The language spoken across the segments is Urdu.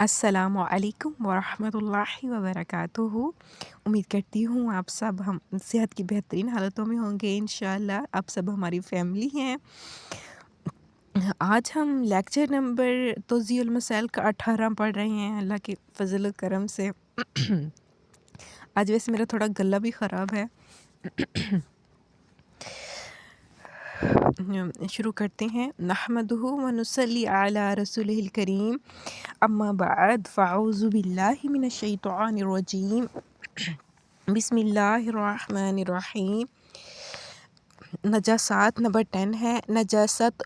السلام علیکم ورحمۃ اللہ وبرکاتہ۔ امید کرتی ہوں آپ سب ہم صحت کی بہترین حالتوں میں ہوں گے انشاءاللہ۔ آپ سب ہماری فیملی ہیں۔ آج ہم لیکچر نمبر توضیح المسائل کا 18 پڑھ رہے ہیں اللہ کے فضل و کرم سے۔ آج ویسے میرا تھوڑا گلا بھی خراب ہے۔ شروع کرتے ہیں۔ نحمدہ ونصلی علی رسولہ الکریم، اما بعد فاعوذ باللہ من الشیطان الرجیم، بسم اللہ الرحمن الرحیم۔ نجاسات نمبر 10 ہے۔ نجاست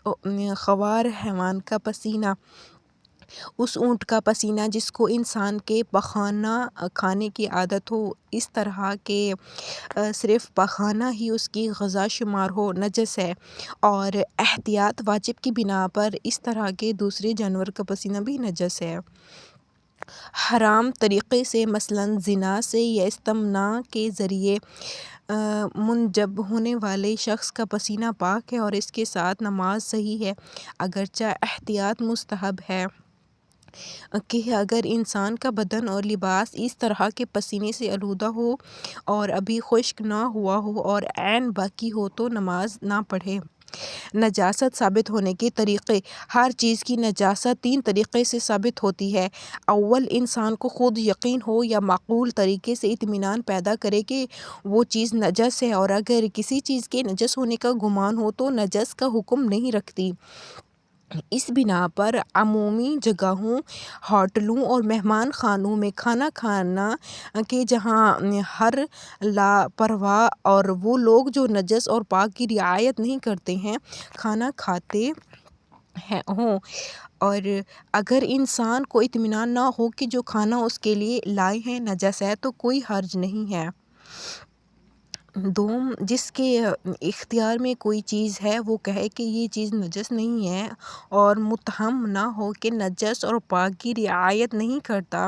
خوار حیوان کا پسینہ، اس اونٹ کا پسینہ جس کو انسان کے پخانہ کھانے کی عادت ہو، اس طرح کہ صرف پخانہ ہی اس کی غذا شمار ہو، نجس ہے، اور احتیاط واجب کی بنا پر اس طرح کے دوسرے جانور کا پسینہ بھی نجس ہے۔ حرام طریقے سے مثلاً زنا سے یا استمناء کے ذریعے منجب ہونے والے شخص کا پسینہ پاک ہے اور اس کے ساتھ نماز صحیح ہے، اگرچہ احتیاط مستحب ہے کہ اگر انسان کا بدن اور لباس اس طرح کے پسینے سے آلودہ ہو اور ابھی خشک نہ ہوا ہو اور عین باقی ہو تو نماز نہ پڑھے۔ نجاست ثابت ہونے کے طریقے۔ ہر چیز کی نجاست 3 طریقے سے ثابت ہوتی ہے۔ اول، انسان کو خود یقین ہو یا معقول طریقے سے اطمینان پیدا کرے کہ وہ چیز نجس ہے، اور اگر کسی چیز کے نجس ہونے کا گمان ہو تو نجس کا حکم نہیں رکھتی۔ اس بنا پر عمومی جگہوں، ہوٹلوں اور مہمان خانوں میں کھانا کھانا کہ جہاں ہر لاپرواہ اور وہ لوگ جو نجس اور پاک کی رعایت نہیں کرتے ہیں کھانا کھاتے ہوں، اور اگر انسان کو اطمینان نہ ہو کہ جو کھانا اس کے لیے لائے ہیں نجس ہے تو کوئی حرج نہیں ہے۔ دوم، جس کے اختیار میں کوئی چیز ہے وہ کہے کہ یہ چیز نجس نہیں ہے اور متہم نہ ہو کہ نجس اور پاک کی رعایت نہیں کرتا،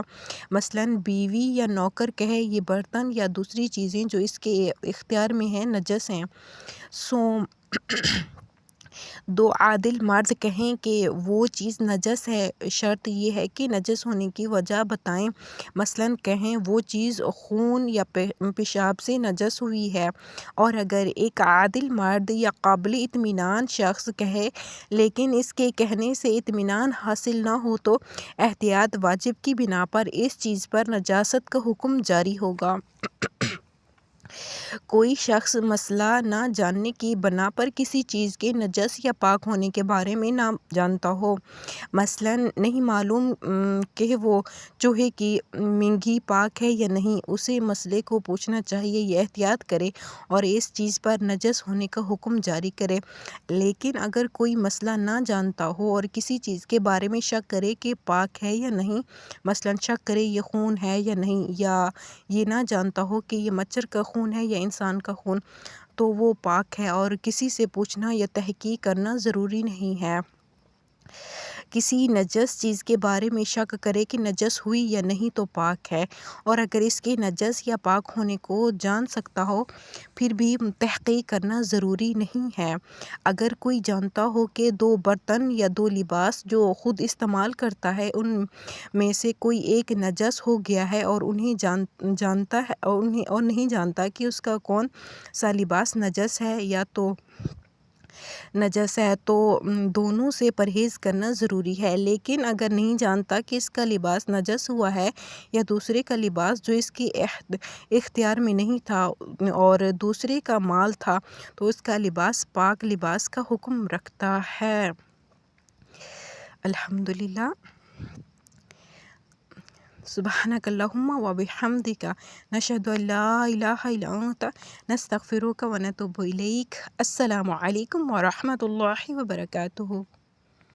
مثلاً بیوی یا نوکر کہے یہ برتن یا دوسری چیزیں جو اس کے اختیار میں ہیں نجس ہیں۔ سوم، دو عادل مرد کہیں کہ وہ چیز نجس ہے، شرط یہ ہے کہ نجس ہونے کی وجہ بتائیں، مثلاً کہیں وہ چیز خون یا پیشاب سے نجس ہوئی ہے، اور اگر ایک عادل مرد یا قابل اطمینان شخص کہے لیکن اس کے کہنے سے اطمینان حاصل نہ ہو تو احتیاط واجب کی بنا پر اس چیز پر نجاست کا حکم جاری ہوگا۔ کوئی شخص مسئلہ نہ جاننے کی بنا پر کسی چیز کے نجس یا پاک ہونے کے بارے میں نہ جانتا ہو، مثلاً نہیں معلوم کہ وہ چوہے کی مینگی پاک ہے یا نہیں، اسے مسئلے کو پوچھنا چاہیے، یہ احتیاط کرے اور اس چیز پر نجس ہونے کا حکم جاری کرے۔ لیکن اگر کوئی مسئلہ نہ جانتا ہو اور کسی چیز کے بارے میں شک کرے کہ پاک ہے یا نہیں، مثلاً شک کرے یہ خون ہے یا نہیں، یا یہ نہ جانتا ہو کہ یہ مچھر کا خون ہے یا انسان کا خون، تو وہ پاک ہے اور کسی سے پوچھنا یا تحقیق کرنا ضروری نہیں ہے۔ کسی نجس چیز کے بارے میں شک کرے کہ نجس ہوئی یا نہیں تو پاک ہے، اور اگر اس کے نجس یا پاک ہونے کو جان سکتا ہو پھر بھی تحقیق کرنا ضروری نہیں ہے۔ اگر کوئی جانتا ہو کہ 2 برتن یا 2 لباس جو خود استعمال کرتا ہے ان میں سے کوئی ایک نجس ہو گیا ہے اور جانتا ہے اور نہیں جانتا کہ اس کا کون سا لباس نجس ہے یا تو نجس ہے تو دونوں سے پرہیز کرنا ضروری ہے، لیکن اگر نہیں جانتا کہ اس کا لباس نجس ہوا ہے یا دوسرے کا لباس جو اس کے اختیار میں نہیں تھا اور دوسرے کا مال تھا تو اس کا لباس پاک لباس کا حکم رکھتا ہے۔ الحمدللہ۔ سبحانک اللہم و بحمدک، نشہد ان لا الہ الا انت، نستغفرک و نتوب الیک۔ السلام علیکم ورحمۃ اللہ وبرکاتہ۔